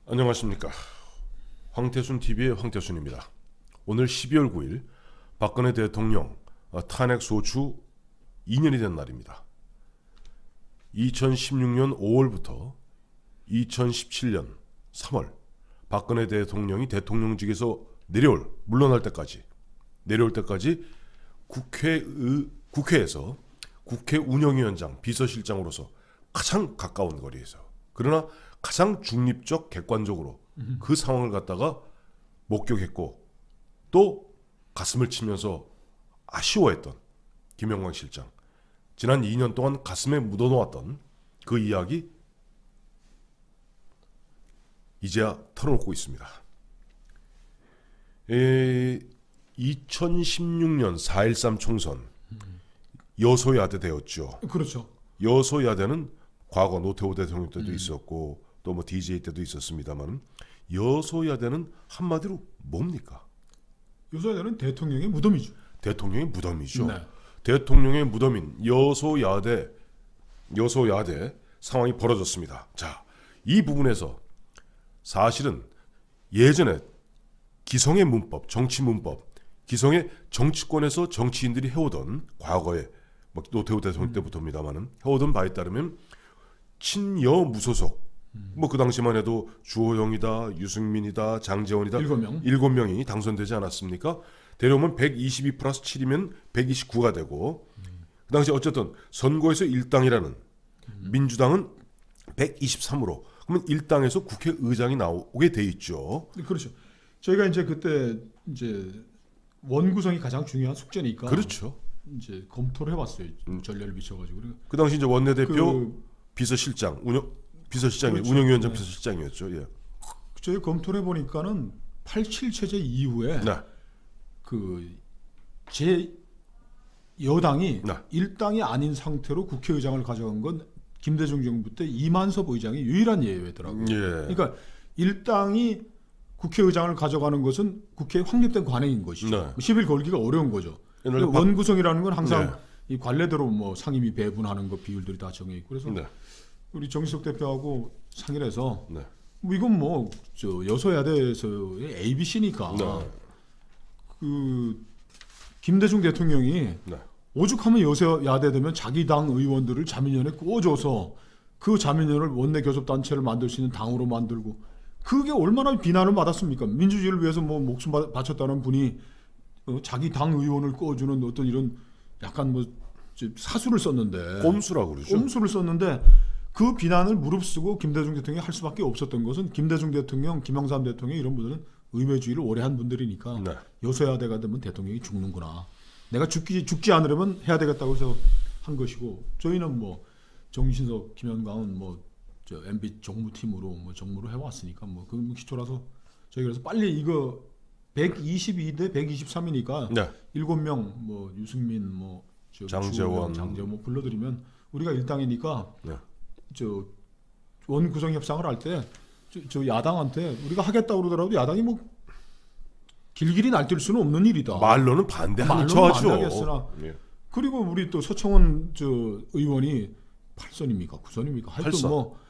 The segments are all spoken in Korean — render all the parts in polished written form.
안녕하십니까. 황태순 TV의 황태순입니다. 오늘 12월 9일 박근혜 대통령 탄핵 소추 2년이 된 날입니다. 2016년 5월부터 2017년 3월 박근혜 대통령이 대통령직에서 물러날 때까지 국회에서 국회 운영위원장 비서실장으로서 가장 가까운 거리에서, 그러나 가장 중립적 객관적으로 그 상황을 갖다가 목격했고 또 가슴을 치면서 아쉬워했던 김영광 실장, 지난 2년 동안 가슴에 묻어놓았던 그 이야기 이제야 털어놓고 있습니다. 2016년 4.13 총선 여소야대 되었죠. 그렇죠. 여소야대는 과거 노태우 대통령 때도 있었고 또 뭐 DJ 때도 있었습니다만, 여소야대는 한마디로 뭡니까? 여소야대는 대통령의 무덤이죠. 대통령의 무덤이죠. 네. 대통령의 무덤인 여소야대 상황이 벌어졌습니다. 자, 이 부분에서 사실은 예전에 기성의 문법, 정치 문법, 기성의 정치권에서 정치인들이 해오던, 과거에 뭐 노태우 대통령 때부터입니다만은 해오던 바에 따르면 친여 무소속, 뭐 그 당시만 해도 주호영이다, 유승민이다, 장제원이다, 7명이 당선되지 않았습니까? 데려오면 122 플러스 7이면 129가 되고, 그 당시 어쨌든 선거에서 1당이라는 민주당은 123으로, 그러면 1당에서 국회의장이 나오게 돼 있죠. 그렇죠. 저희가 이제 그때 이제 원구성이 가장 중요한 숙제니까, 그렇죠. 이제 검토를 해봤어요. 전례를 비춰가지고. 그 당시 이제 원내대표 비서실장, 그렇죠. 운영위원장 네. 비서실장이었죠. 예. 저희 검토를 해보니까는 87 체제 이후에 네. 제 여당이 네. 1당이 아닌 상태로 국회의장을 가져간 건 김대중 정부 때 이만섭 의장이 유일한 예외더라고요. 예. 그러니까 1당이 국회의장을 가져가는 것은 국회에 확립된 관행인 것이죠. 네. 시비를 걸기가 어려운 거죠. 그러니까 원구성이라는 건 항상 이 관례대로 뭐 상임위 배분하는 것 비율들이 다 정해 있고, 그래서 우리 정희석 대표하고 상의를 해서 뭐 이건 뭐 저 여소야대에서의 ABC니까 그 김대중 대통령이 오죽하면 여소야대 되면 자기 당 의원들을 자민련에 꽂아서 그 자민련을 원내 교섭단체를 만들 수 있는 당으로 만들고, 그게 얼마나 비난을 받았습니까? 민주주의를 위해서 뭐 목숨 바쳤다는 분이 자기 당 의원을 꽂아주는 어떤 이런 약간 뭐 사수를 썼는데, 꼼수라고 그러죠. 꼼수를 썼는데 그 비난을 무릅쓰고 김대중 대통령이 할 수밖에 없었던 것은, 김대중 대통령, 김영삼 대통령 이런 분들은 의회주의를 오래 한 분들이니까 여소야대가 되면 대통령이 죽는구나, 내가 죽지 않으려면 해야 되겠다고 해서 한 것이고, 저희는 뭐 정신석, 김현광은 뭐 저 MB 정무팀으로 뭐 정무를 해왔으니까 뭐 그 기초라서 저희 그래서 빨리 이거 122대 123이니까 7명 뭐 유승민 뭐 장제원 뭐 불러드리면 우리가 일당이니까 저 원구성 협상을 할 때 저 야당한테 우리가 하겠다고 그러더라도 야당이 뭐 길길이 날뛸 수는 없는 일이다. 말로는 반대하는 처하죠. 반대하겠으나 그리고 우리 또 서청원 저 의원이 8선입니까 9선입니까 하여튼 8선.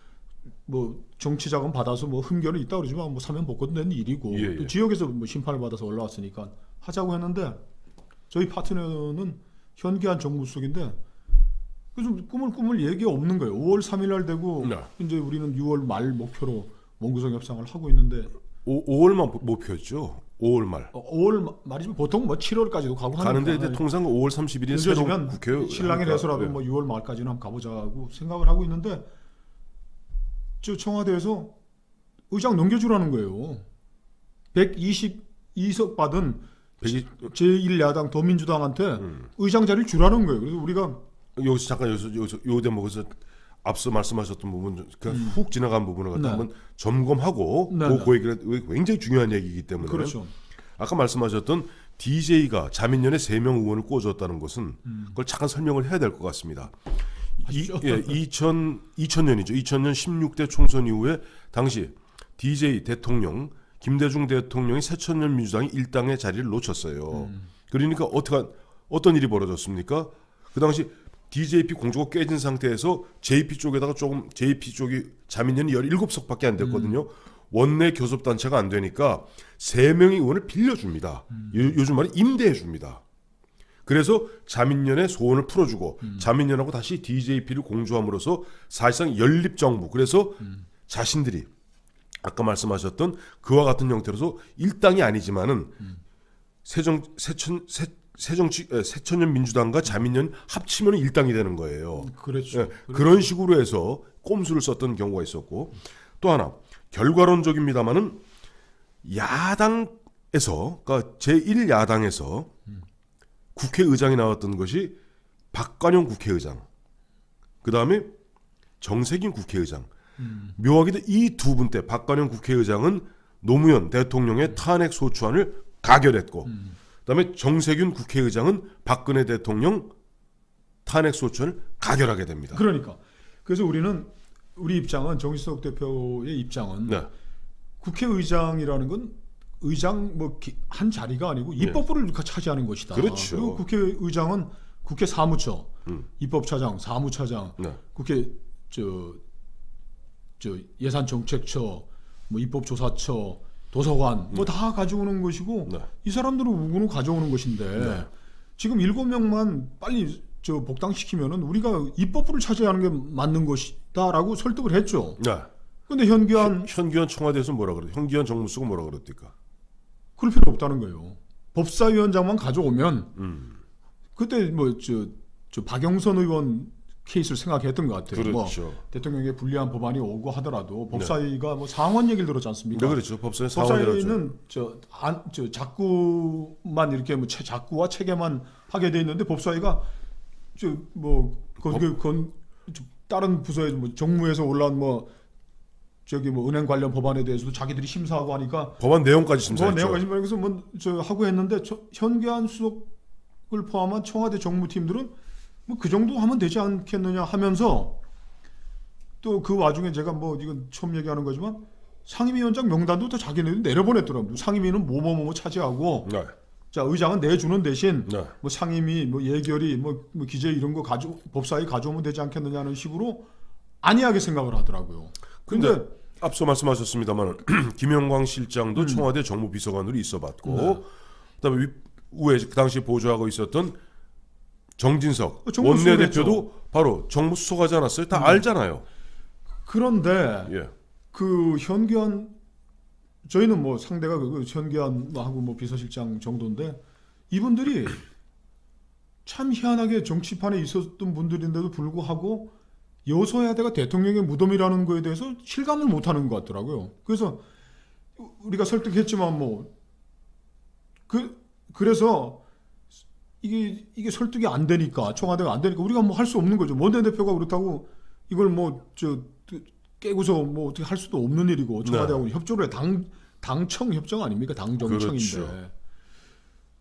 뭐 정치 자금 받아서 뭐 흠결이 있다 그러지만 뭐 사면 복권 된 일이고 또 지역에서 뭐 심판을 받아서 올라왔으니까 하자고 했는데, 저희 파트너는 현기한 정무수석인데 좀 꾸물 얘기가 없는 거예요. 5월 3일 날 되고 이제 우리는 6월 말 목표로 원구성 협상을 하고 있는데 5월만 목표였죠. 5월 말. 5월 말이지만 보통 뭐 7월까지도 가고 가는데 이제 통상 5월 31일 새로운 국회 신랑이 돼서라도 뭐 6월 말까지는 한번 가보자고 생각을 하고 있는데, 저 청와대에서 의장 넘겨주라는 거예요. 122석 받은 제1야당 더민주당한테 의장 자리를 주라는 거예요. 그래서 우리가 여기서 잠깐 요 대목에서 앞서 말씀하셨던 부분 그냥 훅 지나간 부분을 갖다 한번 점검하고 그 얘기가 굉장히 중요한 얘기이기 때문에, 그렇죠. 아까 말씀하셨던 DJ가 자민련에 3명 의원을 꽂았다는 것은 그걸 잠깐 설명을 해야 될 것 같습니다. 2000년이죠. 2000년 16대 총선 이후에 당시 DJ 대통령 김대중 대통령이 새천년 민주당이 1당의 자리를 놓쳤어요. 그러니까 어떤 일이 벌어졌습니까? 그 당시 DJP 공조가 깨진 상태에서 JP 쪽에다가 JP 쪽이 자민련이 17석밖에 안 됐거든요. 원내 교섭단체가 안 되니까 3명의 의원을 빌려줍니다. 요즘 말에 임대해줍니다. 그래서 자민련의 소원을 풀어주고 자민련하고 다시 DJP를 공조함으로써 사실상 연립정부, 그래서 자신들이 아까 말씀하셨던 그와 같은 형태로서 일당이 아니지만은 새천년 민주당과 자민련 합치면 일당이 되는 거예요. 그렇죠. 예, 그런 식으로 해서 꼼수를 썼던 경우가 있었고, 또 하나 결과론적입니다만은 야당에서, 그러니까 제1야당에서 국회의장이 나왔던 것이 박관영 국회의장, 그 다음에 정세균 국회의장. 묘하게도 이 두 분 때 박관영 국회의장은 노무현 대통령의 탄핵 소추안을 가결했고, 그다음에 정세균 국회의장은 박근혜 대통령 탄핵 소추안을 가결하게 됩니다. 그러니까 그래서 우리 입장은, 정의석 대표의 입장은 네. 국회의장이라는 건 의장 한 자리가 아니고 입법부를 차지하는 것이다. 그렇죠. 그리고 국회의장은 국회 사무처, 입법차장, 사무차장, 네. 국회 예산정책처, 뭐 입법조사처, 도서관 뭐 다 가져오는 것이고, 네. 이 사람들은 우군을 가져오는 것인데 네. 지금 7명만 빨리 복당시키면은 우리가 입법부를 차지하는 게 맞는 것이다라고 설득을 했죠. 네. 근데 현기한 청와대에서 뭐라 그래요? 현기한 정무수가 뭐라 그랬습니까? 그럴 필요 없다는 거예요. 법사위원장만 가져오면 그때 박영선 의원 케이스를 생각했던 것 같아요. 그렇죠. 대통령에게 불리한 법안이 오고 하더라도 법사위가 상원 얘기를 들었지 않습니까? 네, 그렇죠. 법사위는 작구만 이렇게 작구와 체계만 하게 돼 있는데, 법사위가 다른 부서에 정무에서 올라온 은행 관련 법안에 대해서도 자기들이 심사하고 하니까 법안 내용까지 심사했죠. 그래서 하고 했는데 현기한 수석을 포함한 청와대 정무팀들은 그 정도 하면 되지 않겠느냐 하면서, 또 그 와중에 제가 이건 처음 얘기하는 거지만 상임위원장 명단도 또 자기네들이 내려보냈더라고요. 상임위는 뭐뭐 차지하고, 네. 자 의장은 내주는 대신 네. 상임위 예결위 기재 이런 거 법사위 가져오면 되지 않겠느냐는 식으로 안이하게 생각을 하더라고요. 근데 앞서 말씀하셨습니다만 김영광 실장도 청와대 정무비서관으로 있어봤고, 그다음에 위에 그 당시 보좌하고 있었던 정진석 원내대표도 바로 정무수석하지 않았어요? 다 알잖아요. 그런데 그 현기한, 저희는 상대가 현기한하고 비서실장 정도인데, 이분들이 참 희한하게 정치판에 있었던 분들인데도 불구하고 여소야대가 대통령의 무덤이라는 거에 대해서 실감을 못하는 것 같더라고요. 그래서 우리가 설득했지만 그래서 이게 설득이 안 되니까, 청와대가 안 되니까 우리가 할 수 없는 거죠. 원내대표가 그렇다고 이걸 깨고서 어떻게 할 수도 없는 일이고, 청와대하고 협조를 해. 당청 협정 아닙니까? 당정청인데. 그렇죠.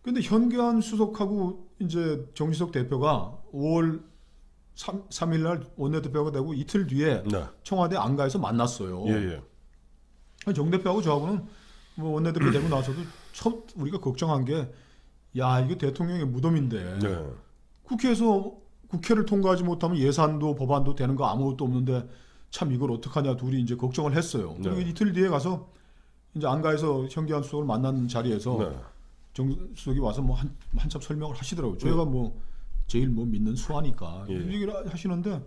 근데 현기한 수석하고 이제 정진석 대표가 5월 3일 날 원내대표가 되고 이틀 뒤에 청와대 안가에서 만났어요. 정 대표하고 저하고는 원내대표 되고 나서도 첫 우리가 걱정한 게, 이게 대통령의 무덤인데 국회를 통과하지 못하면 예산도 법안도 되는 거 아무것도 없는데 참 이걸 어떡하냐 둘이 이제 걱정을 했어요. 그리고 이틀 뒤에 가서 이제 안가에서 현기한 수석을 만난 자리에서 정 수석이 와서 한참 설명을 하시더라고요. 저희가 제일 믿는 수하니까 얘기를 하시는데,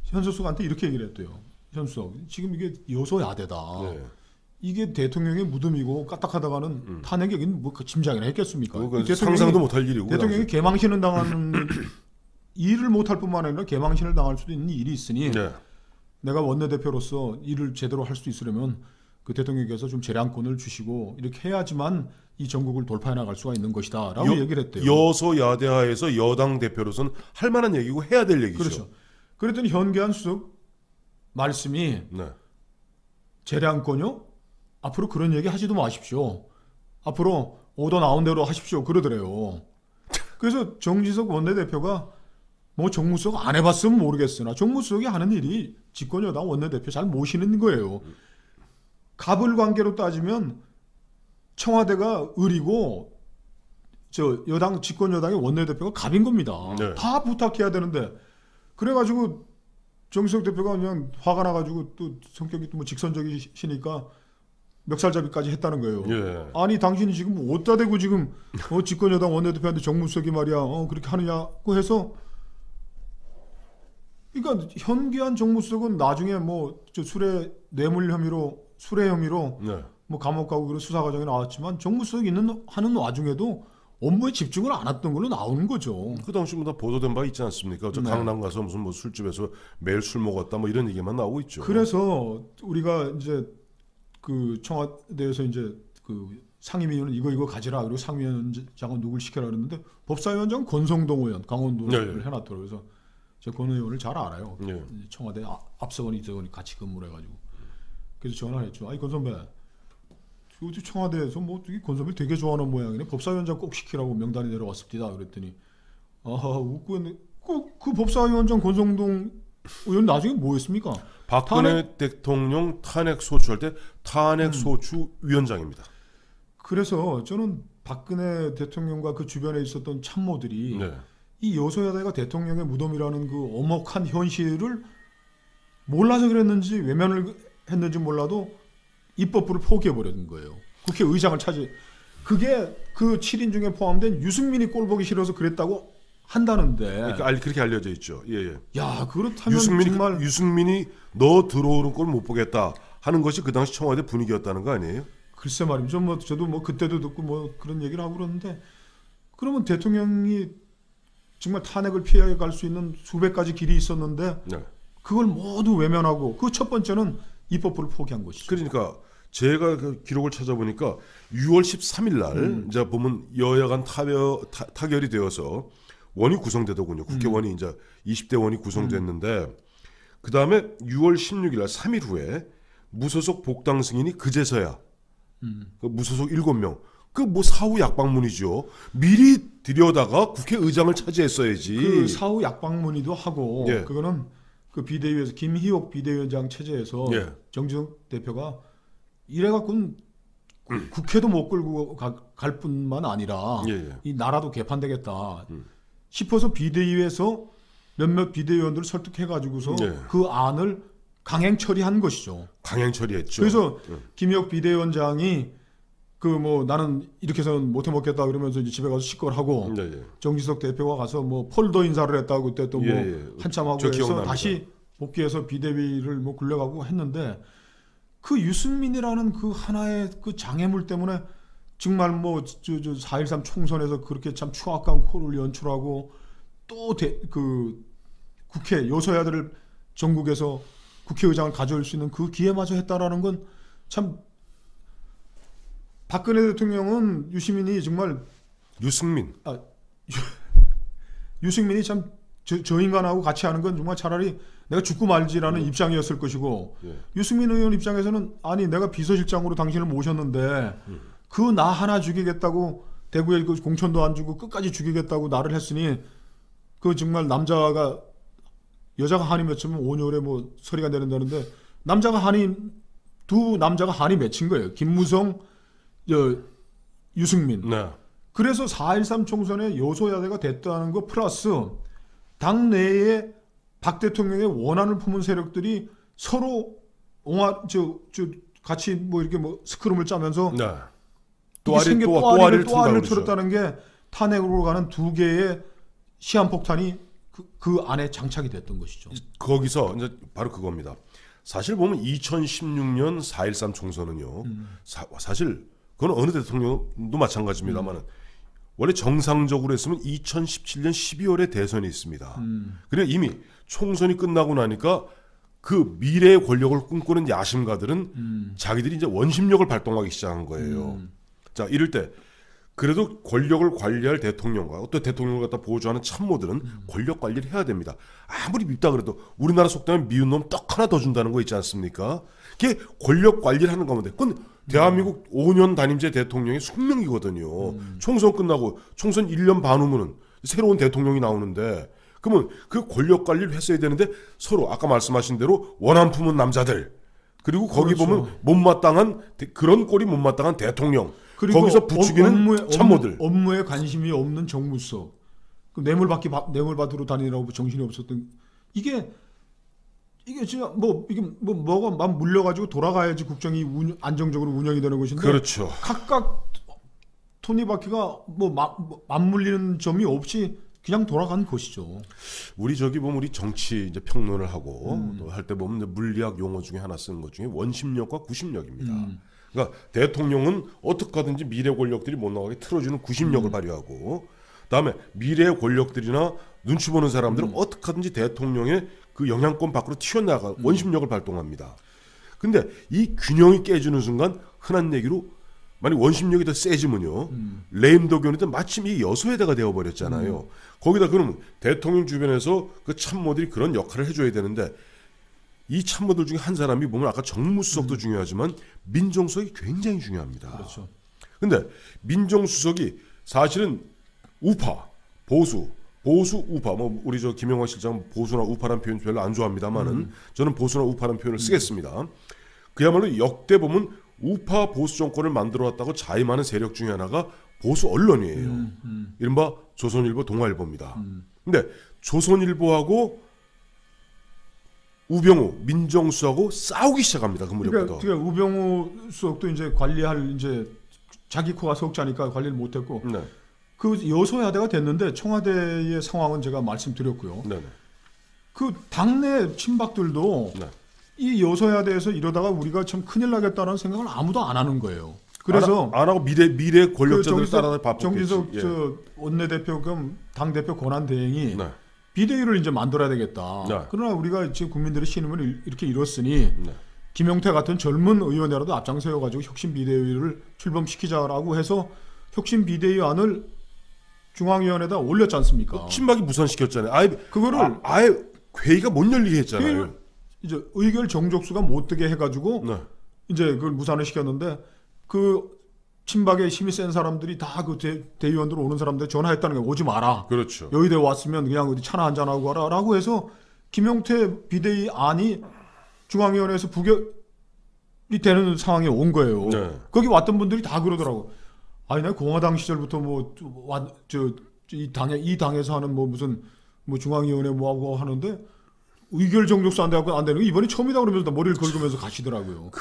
현 수석한테 이렇게 얘기를 했대요. 현 수석, 지금 이게 여소야대다. 이게 대통령의 무덤이고 까딱하다가는 탄핵이 짐작이나 했겠습니까? 상상도 못할 일이고. 대통령이 개망신을 당하는 일을 못할 뿐만 아니라 개망신을 당할 수도 있는 일이 있으니 내가 원내대표로서 일을 제대로 할 수 있으려면 그 대통령께서 좀 재량권을 주시고 이렇게 해야지만 이 전국을 돌파해 나갈 수가 있는 것이다 라고 얘기를 했대요. 여소야대하에서 여당 대표로서는 할 만한 얘기고 해야 될 얘기죠. 그렇죠. 그랬더니 현기한 수석 말씀이 재량권요? 앞으로 그런 얘기 하지도 마십시오. 앞으로 오더 나온 대로 하십시오. 그러더래요. 그래서 정진석 원내대표가 정무수석 안 해봤으면 모르겠으나 정무수석이 하는 일이 집권여당 원내대표 잘 모시는 거예요. 갑을관계로 따지면 청와대가 을이고 여당 집권여당의 원내대표가 갑인 겁니다. 다 부탁해야 되는데, 그래가지고 정진석 대표가 그냥 화가 나가지고 또 성격이 또 직선적이시니까 멱살잡이까지 했다는 거예요. 예. 아니 당신이 지금 어디다 대고 지금 집권여당 원내대표한테 정무수석이 말이야 그렇게 하느냐고 해서 그러니까 현기한 정무수석은 나중에 뭐 저 술해 혐의로 네. 뭐 감옥 가고 그런 수사 과정이 나왔지만 정무수석이 하는 와중에도 업무에 집중을 안 했던 걸로 나오는 거죠. 그 당시 뭐 다 보도된 바 있지 않습니까? 저 네. 강남 가서 무슨 뭐 술집에서 매일 술 먹었다 뭐 이런 얘기만 나오고 있죠. 그래서 우리가 이제 그 청와대에서 이제 그 상임위원은 이거 가지라 그리고 상임위원장은 누굴 시켜라 그랬는데 법사위원장은 권성동 의원 강원도를 해놨더라고요. 그래서 제가 권 의원을 잘 알아요. 네. 청와대 앞서건 이서건 같이 근무를 해가지고 그래서 전화를 했죠. 아니 권 선배 요즘 청와대에서 뭐 권 선배 되게 좋아하는 모양이네. 법사위원장 꼭 시키라고 명단이 내려왔습니다. 그랬더니 그 법사위원장 권성동 의원 나중에 뭐 했습니까? 박근혜 대통령 탄핵 소추할 때 탄핵 소추 위원장입니다. 그래서 저는 박근혜 대통령과 그 주변에 있었던 참모들이 네. 이 여소야대가 대통령의 무덤이라는 그 엄혹한 현실을 몰라서 그랬는지 외면을 했는지 몰라도 입법부를 포기해버린 거예요. 국회의장을 그게 그 7인 중에 포함된 유승민이 꼴 보기 싫어서 그랬다고 한다는데. 그렇게 알려져 있죠. 예. 야 그렇다면 정말 유승민이 너 들어오는 걸 못 보겠다 하는 것이 그 당시 청와대 분위기였다는 거 아니에요? 글쎄 말이죠. 저도 뭐 그때도 듣고 뭐 그런 얘기를 하고 그러는데 그러면 대통령이 정말 탄핵을 피해 갈 수 있는 수백 가지 길이 있었는데 네. 그걸 모두 외면하고 그 첫 번째는 입법부를 포기한 것이죠. 그러니까 제가 그 기록을 찾아보니까 6월 13일 날 이제 보면 여야 간 타결이 되어서 원이 구성되더군요. 국회원이 이제 20대 원이 구성됐는데 그 다음에 6월 16일 날 3일 후에 무소속 복당 승인이 그제서야 그 무소속 7명 그 뭐 사후 약방문이죠. 미리 들여다가 국회의장을 차지했어야지. 그 사후 약방문의도 하고 예. 그거는 그 비대위에서 김희옥 비대위원장 체제에서 예. 정진석 대표가 이래갖고는 국회도 못 끌고 갈 뿐만 아니라 이 나라도 개판되겠다 싶어서 비대위에서 몇몇 비대위원들을 설득해가지고서 그 안을 강행 처리한 것이죠. 강행 처리했죠. 그래서 김희옥 비대위원장이 그 뭐 나는 이렇게 해서는 못 해먹겠다 그러면서 이제 집에 가서 시끌하고 정진석 대표가 가서 뭐 폴더 인사를 했다고 그때 또 뭐 한참 하고 해서 기억납니다. 다시 복귀해서 비대위를 뭐 굴려가고 했는데 그 유승민이라는 그 하나의 그 장애물 때문에 정말 뭐 4.13 총선에서 그렇게 참 추악한 코를 연출하고 또 그 국회 여소야들을 전국에서 국회의장을 가져올 수 있는 그 기회마저 했다라는 건 참 박근혜 대통령은 유승민이 참 저 인간하고 같이 하는 건 정말 차라리 내가 죽고 말지라는 입장이었을 것이고 유승민 의원 입장에서는 아니 내가 비서실장으로 당신을 모셨는데 그 나 하나 죽이겠다고 대구에 그 공천도 안 주고 끝까지 죽이겠다고 나를 했으니 그 정말 여자가 한이 맺히면 5년에 뭐 서리가 내린다는데 두 남자가 한이 맺힌 거예요. 김무성 유승민. 네. 그래서 4.13 총선에 여소야대가 됐다는 거 플러스 당내에 박 대통령의 원한을 품은 세력들이 서로 같이 뭐 이렇게 뭐 스크럼을 짜면서 또아리를 틀었다는 게 탄핵으로 가는 두 개의 시한폭탄이 그 안에 장착이 됐던 것이죠. 거기서 이제 바로 그겁니다. 사실 보면 2016년 4.13 총선은요. 사실 그건 어느 대통령도 마찬가지입니다만 원래 정상적으로 했으면 2017년 12월에 대선이 있습니다. 그래 이미 총선이 끝나고 나니까 그 미래의 권력을 꿈꾸는 야심가들은 자기들이 이제 원심력을 발동하기 시작한 거예요. 자 이럴 때 그래도 권력을 관리할 대통령과 또 대통령을 갖다 보조하는 참모들은 권력 관리를 해야 됩니다. 아무리 밉다 그래도 우리나라 속담에 미운 놈 떡 하나 더 준다는 거 있지 않습니까? 그게 권력 관리를 하는 가운데 그건 대한민국 5년 단임제 대통령의 숙명이거든요. 총선 끝나고 총선 1년 반 후면은 새로운 대통령이 나오는데 그러면 그 권력 관리를 했어야 되는데 서로 아까 말씀하신 대로 원한 품은 남자들 그리고 거기 보면 못마땅한 그런 꼴이 못마땅한 대통령 그리고 거기서 부추기는 참모들 업무에 관심이 없는 정무수석 뇌물 받으러 다니느라고 정신이 없었던 이게 이게 진짜 뭐가 막 물려가지고 돌아가야지 국정이 안정적으로 운영이 되는 것인데. 그렇죠. 각각 톱니바퀴가 맞물리는 점이 없이 그냥 돌아간 것이죠. 우리 저기 보면 우리 정치 이제 평론을 하고 또 할 때 보면 이제 물리학 용어 중에 하나 쓰는 것 중에 원심력과 구심력입니다. 그러니까 대통령은 어떻게 하든지 미래 권력들이 못 나가게 틀어주는 구심력을 발휘하고, 그다음에 미래 권력들이나 눈치 보는 사람들은 어떻게 하든지 대통령의 그 영향권 밖으로 튀어나가 원심력을 발동합니다. 근데 이 균형이 깨지는 순간 흔한 얘기로 만약 원심력이 더 세지면요, 레임덕연이든 마침 이 여소야대가 되어버렸잖아요. 거기다 그럼 대통령 주변에서 그 참모들이 그런 역할을 해줘야 되는데, 이 참모들 중에 한 사람이 보면 아까 정무수석도 중요하지만 민정수석이 굉장히 중요합니다. 그렇죠. 근데 민정수석이 사실은 우파, 보수, 우파, 뭐 우리 저 김영하 실장 보수나 우파라는 표현 별로 안 좋아합니다만은 저는 보수나 우파라는 표현을 쓰겠습니다. 그야말로 역대 보면 우파 보수 정권을 만들어 왔다고 자임하는 세력 중에 하나가 보수 언론이에요. 이른바 조선일보, 동아일보입니다. 근데 조선일보하고 우병우 민정수석하고 싸우기 시작합니다. 그 무렵부터. 그러니까 우병우 수석도 이제 관리할 이제 자기 코가 석자니까 관리를 못했고, 네. 그 여소야대가 됐는데 청와대의 상황은 제가 말씀드렸고요. 네. 그 당내 친박들도 네. 이 여소야대에서 이러다가 우리가 참 큰일 나겠다는 생각을 아무도 안 하는 거예요. 그래서 안 하고 미래 권력자들 그 따라 바쁘겠지. 정진석 예. 저 원내대표 겸 당대표 권한대행이 네. 비대위를 이제 만들어야 되겠다. 네. 그러나 우리가 지금 국민들의 신임을 이렇게 잃었으니 네. 김용태 같은 젊은 의원이라도 앞장서가지고 혁신 비대위를 출범시키자라고 해서 혁신 비대위안을 중앙위원회에다 올렸지 않습니까? 친박이 무산시켰잖아요. 그거를 아예 회의가 못 열리게 했잖아요. 회의를 이제 의결 정족수가 못 되게 해가지고 네. 이제 그걸 무산을 시켰는데, 그 친박에 힘이 센 사람들이 다 그 대의원들 오는 사람들 전화했다는 게 오지 마라. 그렇죠. 여의대 왔으면 그냥 어디 차나 한잔 하고 가라라고 해서 김용태 비대위 안이 중앙위원회에서 부결이 되는 상황이 온 거예요. 네. 거기 왔던 분들이 다 그러더라고. 아니 내가 공화당 시절부터 이 당에서 하는 무슨 중앙위원회 하고 하는데 의결 정족수 안 되고 안 되는 거 이번이 처음이다 그러면서 머리를 긁으면서 가시더라고요.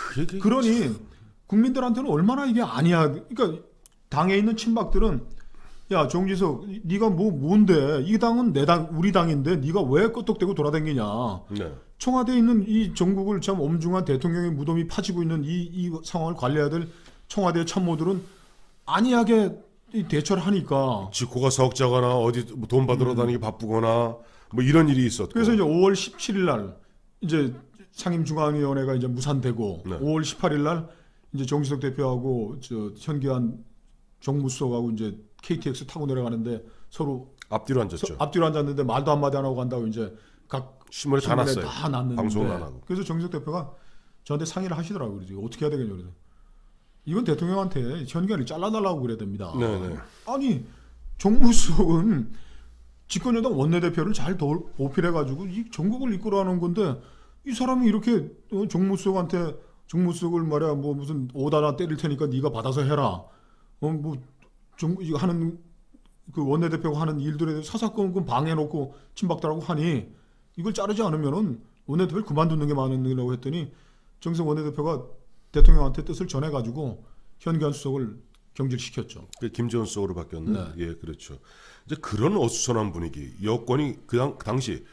그러니 국민들한테는 얼마나 이게 아니야. 그러니까 당에 있는 친박들은 야 정지석 네가 뭔데 이 당은 내 당 우리 당인데 네가 왜 끄떡대고 돌아다니냐. 네. 청와대에 있는 이 전국을 참 엄중한 대통령의 무덤이 파지고 있는 이 상황을 관리해야 될 청와대 참모들은 안이하게 대처를 하니까 지코가 사업자거나 어디 돈 받으러 다니기 바쁘거나 뭐 이런 일이 있었고. 그래서 이제 5월 17일 날 이제 상임중앙위원회가 이제 무산되고 네. 5월 18일 날 이제 정지석 대표하고 저 현기환 정무수석하고 이제 KTX 타고 내려가는데 서로 앞뒤로 앉았죠. 앞뒤로 앉았는데 말도 한마디 안 하고 간다고 이제 각 신문에 다 났어요. 다 났는데 방송을 안 하고. 그래서 정지석 대표가 저한테 상의를 하시더라고요. 그래서 어떻게 해야 되겠냐 그래서 이건 대통령한테 현기환을 잘라달라고 그래야 됩니다. 네네. 아니 정무수석은 집권여당 원내대표를 잘 보필해가지고 이 전국을 이끌어가는 건데 이 사람이 이렇게 정무수석을 말이야 무슨 오다나 때릴 테니까 네가 받아서 해라. 하는 그 원내대표가 하는 일들에 대해서 사사건건 방해놓고 친박들하고 하니 이걸 자르지 않으면은 원내대표를 그만두는 게 맞는다고 했더니 정세영 원내대표가 대통령한테 뜻을 전해가지고 현기환 수석을 경질시켰죠. 김재원 수석으로 바뀌었네. 네. 예, 그렇죠. 이제 그런 어수선한 분위기, 여권이 그 당시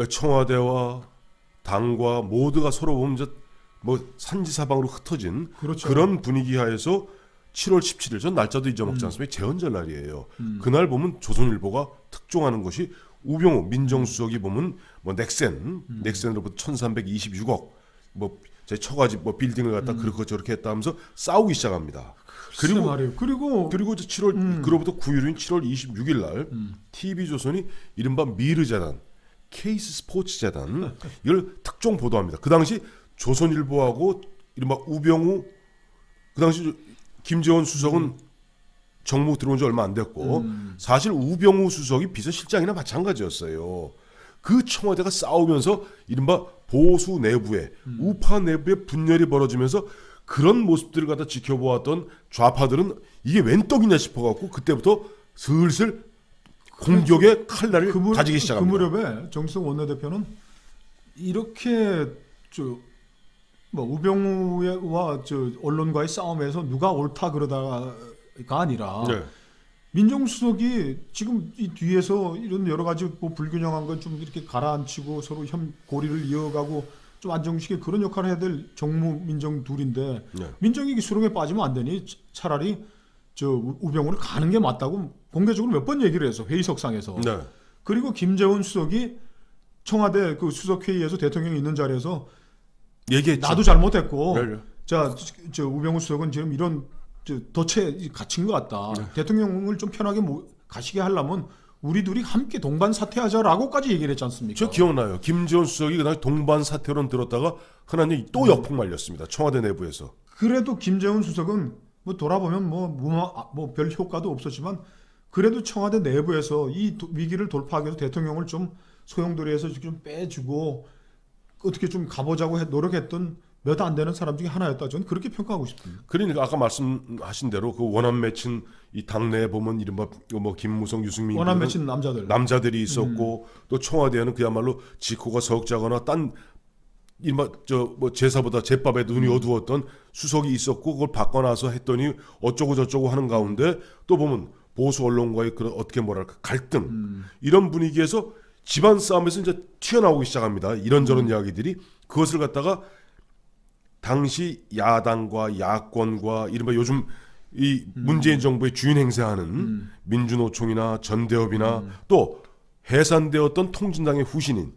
청와대와 당과 모두가 서로 보면 이제 산지사방으로 흩어진 그렇죠. 그런 분위기 하에서 7월 17일 전 날짜도 잊어먹지 않습니까? 재헌절 날이에요. 그날 보면 조선일보가 특종하는 것이 우병우 민정수석이 보면 넥센으로부터 1,326억 제 처가집 빌딩을 갖다 그렇게 저렇게 했다면서 싸우기 시작합니다. 그리고 이제 7월 그로부터 9일인 7월 26일 날 TV조선이 이른바 미르재단, 케이스 스포츠재단 이걸 특종 보도합니다. 그 당시 조선일보하고 이른바 우병우 그 당시 김재원 수석은 정무 들어온 지 얼마 안 됐고 사실 우병우 수석이 비서실장이나 마찬가지였어요. 그 청와대가 싸우면서 이른바 보수 내부에 우파 내부에 분열이 벌어지면서 그런 모습들을 갖다 지켜보았던 좌파들은 이게 웬 떡이냐 싶어갖고 그때부터 슬슬 공격의 칼날을 가지기 시작합니다. 그 무렵에 정치석 원내대표는 이렇게 뭐 우병우와 언론과의 싸움에서 누가 옳다 그러다가 아니라 네. 민정수석이 지금 이 뒤에서 이런 여러 가지 뭐 불균형한 건 좀 이렇게 가라앉히고 서로 고리를 이어가고 좀 안정시키게 그런 역할을 해야 될 정무 민정 둘인데 네. 민정이 수렁에 빠지면 안 되니 차라리 우병우를 가는 게 맞다고 공개적으로 몇 번 얘기를 해서 회의석상에서. 네. 그리고 김재원 수석이 청와대 그 수석회의에서 대통령이 있는 자리에서 얘기했죠. 나도 잘못했고 네. 저 우병우 수석은 지금 이런 덫에 갇힌 것 같다. 네. 대통령을 좀 편하게 가시게 하려면 우리 둘이 함께 동반 사퇴하자라고까지 얘기를 했지 않습니까? 저 기억나요. 김재원 수석이 그날 동반 사퇴론 들었다가 흔한 또 역풍말렸습니다. 청와대 내부에서. 그래도 김재원 수석은 뭐 돌아보면 뭐 별 효과도 없었지만 그래도 청와대 내부에서 이 위기를 돌파하기 위해서 대통령을 좀 소용돌이해서 좀 빼주고 어떻게 좀 가보자고 노력했던 몇 안 되는 사람 중에 하나였다. 저는 그렇게 평가하고 싶습니다. 그러니까 아까 말씀하신 대로 그 원한 맺힌 이 당내에 보면 이른바 뭐 김무성, 유승민 원한 맺힌 남자들이 있었고 또 청와대에는 그야말로 직호가 석자거나 딴 이른바 뭐 제사보다 제밥에 눈이 어두웠던 수석이 있었고 그걸 바꿔놔서 했더니 어쩌고 저쩌고 하는 가운데 또 보면 보수 언론과의 그런 어떻게 뭐랄까 갈등 이런 분위기에서 집안 싸움에서 이제 튀어나오기 시작합니다. 이런저런 이야기들이 그것을 갖다가 당시 야당과 야권과 이른바 요즘 이 문재인 정부의 주인 행세하는 민주노총이나 전대협이나 또 해산되었던 통진당의 후신인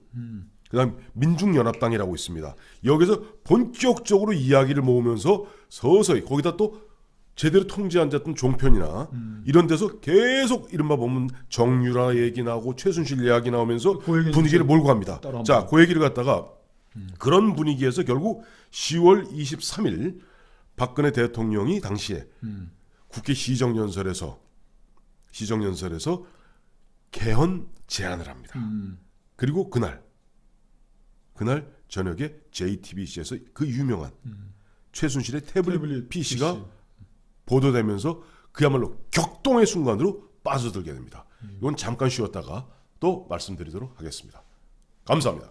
그다음 민중연합당이라고 있습니다. 여기서 본격적으로 이야기를 모으면서 서서히 거기다 또 제대로 통제 안 됐던 종편이나 이런 데서 계속 이른바 보면 정유라 얘기 나오고 최순실 이야기 나오면서 분위기를 몰고 갑니다. 자, 그 얘기를 갖다가 그런 분위기에서 결국 10월 23일 박근혜 대통령이 당시에 국회 시정연설에서 개헌 제안을 합니다. 그리고 그날 저녁에 JTBC에서 그 유명한 최순실의 태블릿 PC가 보도되면서 그야말로 격동의 순간으로 빠져들게 됩니다. 이건 잠깐 쉬었다가 또 말씀드리도록 하겠습니다. 감사합니다.